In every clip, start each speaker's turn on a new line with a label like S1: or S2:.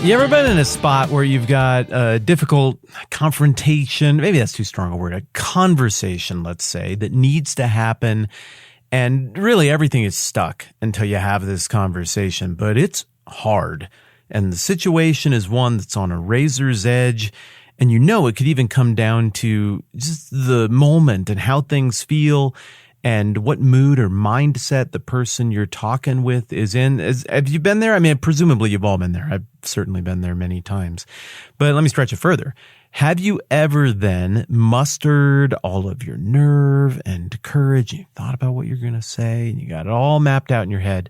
S1: You ever been in a spot where you've got a difficult confrontation, maybe that's too strong a word, a conversation, let's say, that needs to happen, and really everything is stuck until you have this conversation, but it's hard, and the situation is one that's on a razor's edge, and you know it could even come down to just the moment and how things feel, and what mood or mindset the person you're talking with is in. Have you been there? I mean, presumably you've all been there. I've certainly been there many times. But let me stretch it further. Have you ever then mustered all of your nerve and courage? You thought about what you're going to say, and you got it all mapped out in your head,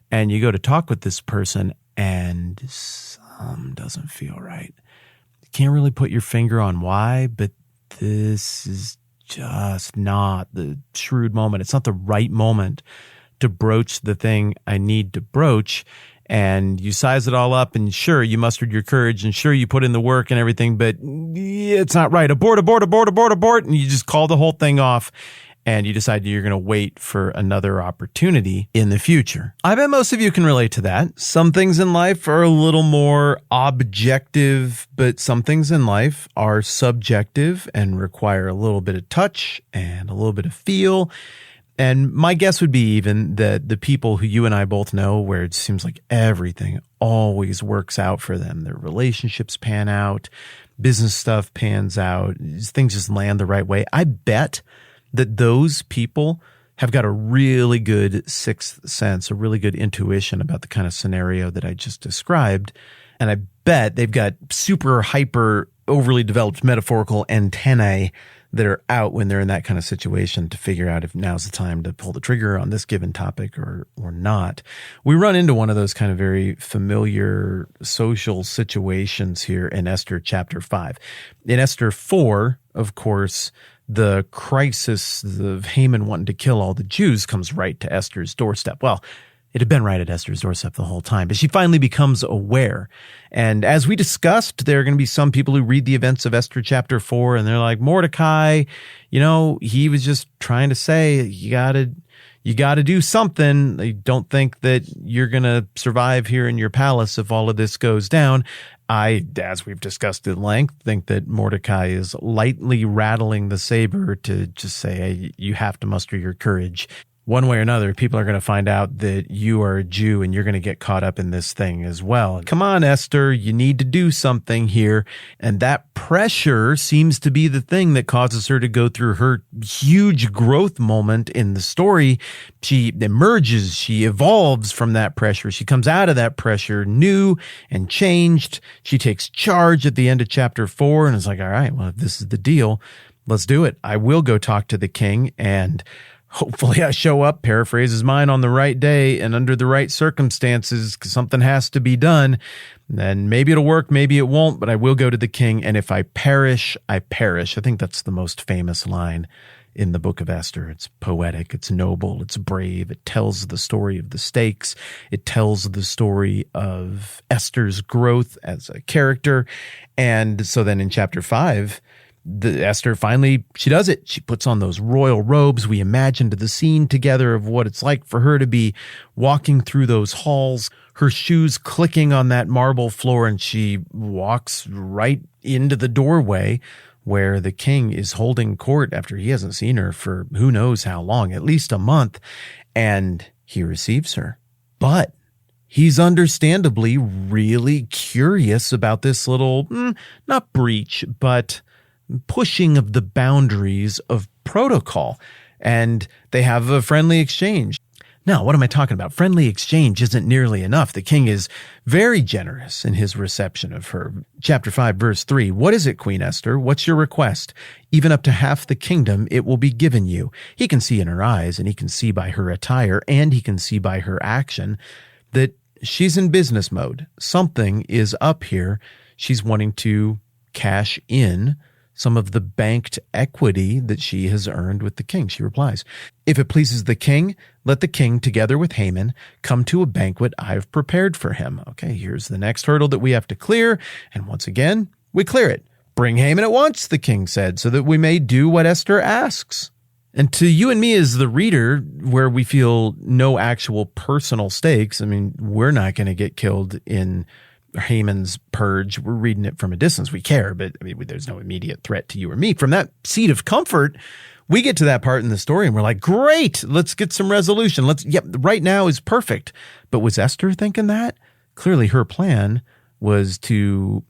S1: and you go to talk with this person, and something doesn't feel right. You can't really put your finger on why, but this is just not the shrewd moment. It's not the right moment to broach the thing I need to broach. And you size it all up, and sure, you mustered your courage, and sure, you put in the work and everything, but it's not right. Abort. And you just call the whole thing off, and you decide you're going to wait for another opportunity in the future. I bet most of you can relate to that. Some things in life are a little more objective, but some things in life are subjective and require a little bit of touch and a little bit of feel. And my guess would be even that the people who you and I both know, where it seems like everything always works out for them, their relationships pan out, business stuff pans out, things just land the right way. I bet that those people have got a really good sixth sense, a really good intuition about the kind of scenario that I just described. And I bet they've got super hyper, overly developed metaphorical antennae that are out when they're in that kind of situation to figure out if now's the time to pull the trigger on this given topic or not. We run into one of those kind of very familiar social situations here in Esther chapter 5. In Esther 4, of course, the crisis of Haman wanting to kill all the Jews comes right to Esther's doorstep. Well, it had been right at Esther's doorstep the whole time, but she finally becomes aware. And as we discussed, there are going to be some people who read the events of Esther chapter 4 and they're like, Mordecai, he was just trying to say, you got to do something. They don't think that you're going to survive here in your palace if all of this goes down. I, as we've discussed at length, think that Mordecai is lightly rattling the saber to just say, hey, you have to muster your courage. One way or another, people are going to find out that you are a Jew and you're going to get caught up in this thing as well. Come on, Esther, you need to do something here. And that pressure seems to be the thing that causes her to go through her huge growth moment in the story. She emerges, she evolves from that pressure. She comes out of that pressure new and changed. She takes charge at the end of chapter 4 and is like, all right, well, if this is the deal, let's do it. I will go talk to the king, and hopefully I show up, paraphrases mine, on the right day and under the right circumstances, because something has to be done. And maybe it'll work, maybe it won't, but I will go to the king. And if I perish, I perish. I think that's the most famous line in the book of Esther. It's poetic, it's noble, it's brave. It tells the story of the stakes. It tells the story of Esther's growth as a character. And so then in chapter 5, Esther finally, she does it. She puts on those royal robes. We imagined the scene together of what it's like for her to be walking through those halls, her shoes clicking on that marble floor, and she walks right into the doorway where the king is holding court after he hasn't seen her for who knows how long, at least a month, and he receives her. But he's understandably really curious about this little, not breach, but pushing of the boundaries of protocol, and they have a friendly exchange. Now, what am I talking about? Friendly exchange isn't nearly enough. The king is very generous in his reception of her. Chapter 5, verse 3, "What is it, Queen Esther? What's your request? Even up to half the kingdom it will be given you." He can see in her eyes, and he can see by her attire, and he can see by her action that she's in business mode. Something is up here. She's wanting to cash in some of the banked equity that she has earned with the king. She replies, "If it pleases the king, let the king, together with Haman, come to a banquet I've prepared for him." Okay, here's the next hurdle that we have to clear. And once again, we clear it. "Bring Haman at once," the king said, "so that we may do what Esther asks." And to you and me as the reader, where we feel no actual personal stakes, I mean, we're not going to get killed in Haman's purge. We're reading it from a distance. We care, but I mean, there's no immediate threat to you or me. From that seat of comfort, we get to that part in the story and we're like, great, let's get some resolution. Right now is perfect. But was Esther thinking that? Clearly her plan was to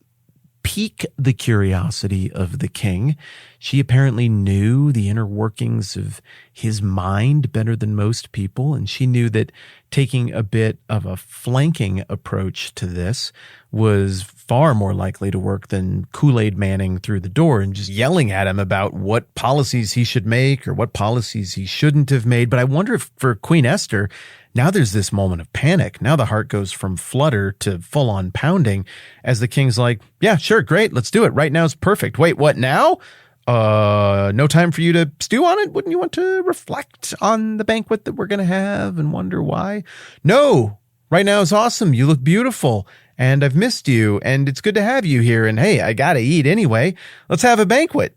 S1: pique the curiosity of the king. She apparently knew the inner workings of his mind better than most people, and she knew that taking a bit of a flanking approach to this was far more likely to work than Kool-Aid Manning through the door and just yelling at him about what policies he should make or what policies he shouldn't have made. But I wonder if for Queen Esther, now there's this moment of panic. Now the heart goes from flutter to full-on pounding as the king's like, yeah, sure, great, let's do it. Right now is perfect. Wait, what now? No time for you to stew on it? Wouldn't you want to reflect on the banquet that we're going to have and wonder why? No, right now is awesome. You look beautiful and I've missed you and it's good to have you here. And hey, I got to eat anyway. Let's have a banquet.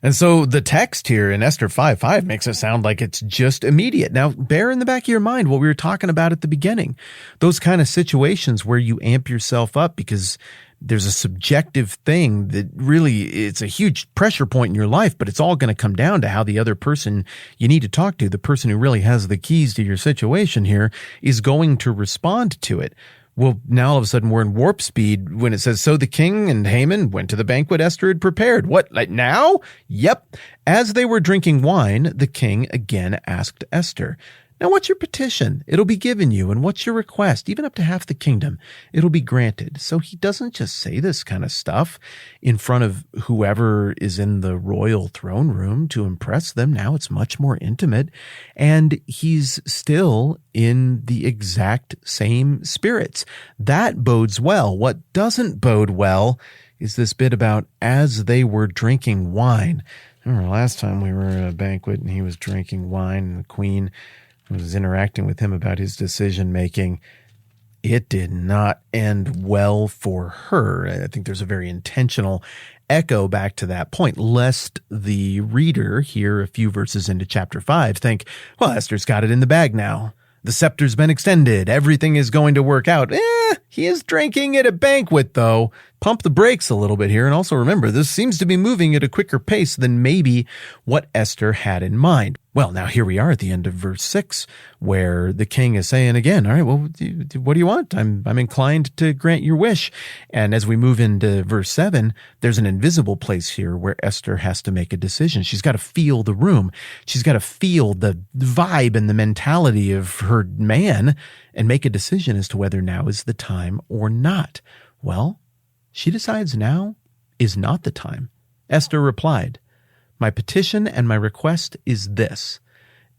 S1: And so the text here in Esther 5:5 makes it sound like it's just immediate. Now, bear in the back of your mind what we were talking about at the beginning. Those kind of situations where you amp yourself up because there's a subjective thing that really, it's a huge pressure point in your life, but it's all going to come down to how the other person you need to talk to, the person who really has the keys to your situation here, is going to respond to it. Well, now all of a sudden we're in warp speed when it says, so the king and Haman went to the banquet Esther had prepared. What, like now? Yep. As they were drinking wine, the king again asked Esther, now what's your petition? It'll be given you. And what's your request? Even up to half the kingdom, it'll be granted. So he doesn't just say this kind of stuff in front of whoever is in the royal throne room to impress them. Now it's much more intimate. And he's still in the exact same spirits. That bodes well. What doesn't bode well is this bit about as they were drinking wine. I remember last time we were at a banquet and he was drinking wine and the queen was interacting with him about his decision-making. It did not end well for her. I think there's a very intentional echo back to that point, lest the reader here a few verses into chapter 5 think, well, Esther's got it in the bag now. The scepter's been extended. Everything is going to work out. He is drinking at a banquet, though. Pump the brakes a little bit here. And also remember, this seems to be moving at a quicker pace than maybe what Esther had in mind. Well, now here we are at the end of verse 6, where the king is saying again, all right, well, what do you want? I'm inclined to grant your wish. And as we move into verse 7, there's an invisible place here where Esther has to make a decision. She's got to feel the room. She's got to feel the vibe and the mentality of her man and make a decision as to whether now is the time or not. Well, she decides now is not the time. Esther replied, my petition and my request is this.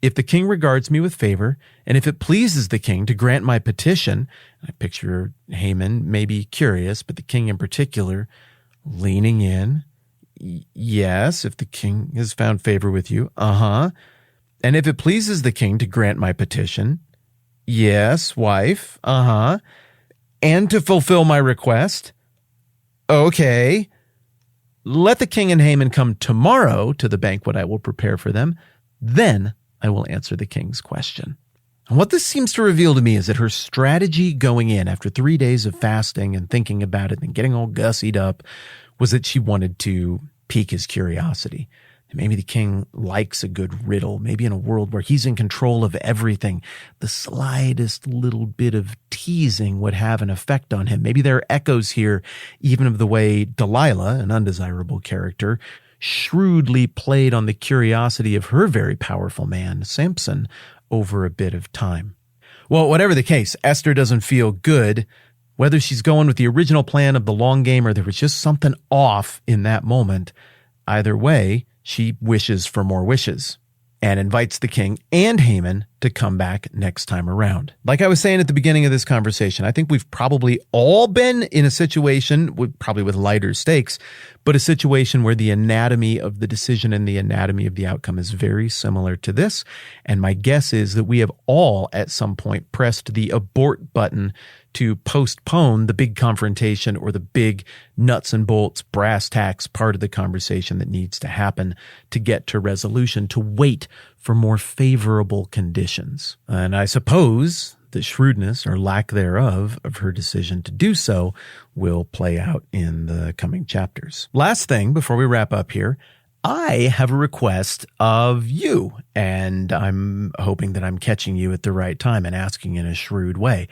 S1: If the king regards me with favor, and if it pleases the king to grant my petition, I picture Haman maybe curious, but the king in particular leaning in. Yes, if the king has found favor with you. And if it pleases the king to grant my petition. Yes, wife. And to fulfill my request. Okay. Let the king and Haman come tomorrow to the banquet I will prepare for them. Then I will answer the king's question. And what this seems to reveal to me is that her strategy going in after 3 days of fasting and thinking about it and getting all gussied up was that she wanted to pique his curiosity. Maybe the king likes a good riddle. Maybe in a world where he's in control of everything, the slightest little bit of teasing would have an effect on him. Maybe there are echoes here even of the way Delilah, an undesirable character, shrewdly played on the curiosity of her very powerful man, Samson, over a bit of time. Well, whatever the case, Esther doesn't feel good. Whether she's going with the original plan of the long game or there was just something off in that moment, either way, she wishes for more wishes and invites the king and Haman to come back next time around. Like I was saying at the beginning of this conversation, I think we've probably all been in a situation, probably with lighter stakes, but a situation where the anatomy of the decision and the anatomy of the outcome is very similar to this. And my guess is that we have all at some point pressed the abort button to postpone the big confrontation or the big nuts and bolts, brass tacks part of the conversation that needs to happen to get to resolution, to wait for more favorable conditions. And I suppose the shrewdness or lack thereof of her decision to do so will play out in the coming chapters. Last thing before we wrap up here, I have a request of you, and I'm hoping that I'm catching you at the right time and asking in a shrewd way.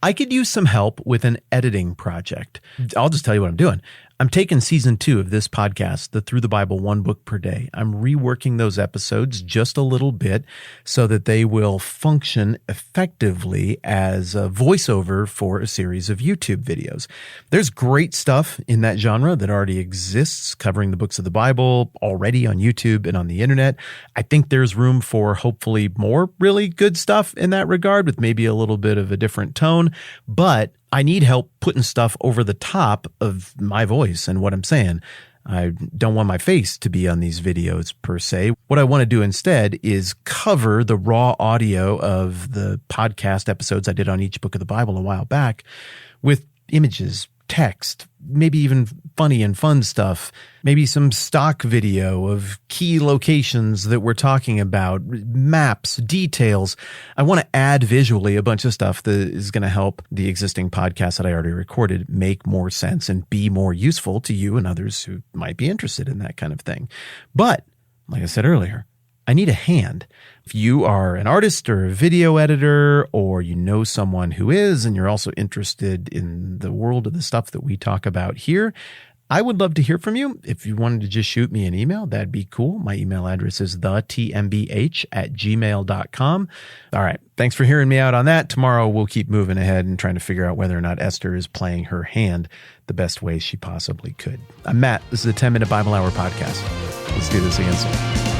S1: I could use some help with an editing project. I'll just tell you what I'm doing. I'm taking season 2 of this podcast, the Through the Bible One Book Per Day. I'm reworking those episodes just a little bit so that they will function effectively as a voiceover for a series of YouTube videos. There's great stuff in that genre that already exists, covering the books of the Bible already on YouTube and on the internet. I think there's room for hopefully more really good stuff in that regard with maybe a little bit of a different tone, but I need help putting stuff over the top of my voice and what I'm saying. I don't want my face to be on these videos per se. What I want to do instead is cover the raw audio of the podcast episodes I did on each book of the Bible a while back with images, text, maybe even funny and fun stuff, maybe some stock video of key locations that we're talking about, maps, details. I want to add visually a bunch of stuff that is going to help the existing podcast that I already recorded make more sense and be more useful to you and others who might be interested in that kind of thing. But like I said earlier, I need a hand. If you are an artist or a video editor, or you know someone who is, and you're also interested in the world of the stuff that we talk about here, I would love to hear from you. If you wanted to just shoot me an email, that'd be cool. My email address is thetmbh@gmail.com. All right. Thanks for hearing me out on that. Tomorrow we'll keep moving ahead and trying to figure out whether or not Esther is playing her hand the best way she possibly could. I'm Matt. This is the 10-Minute Bible Hour podcast. Let's do this again soon.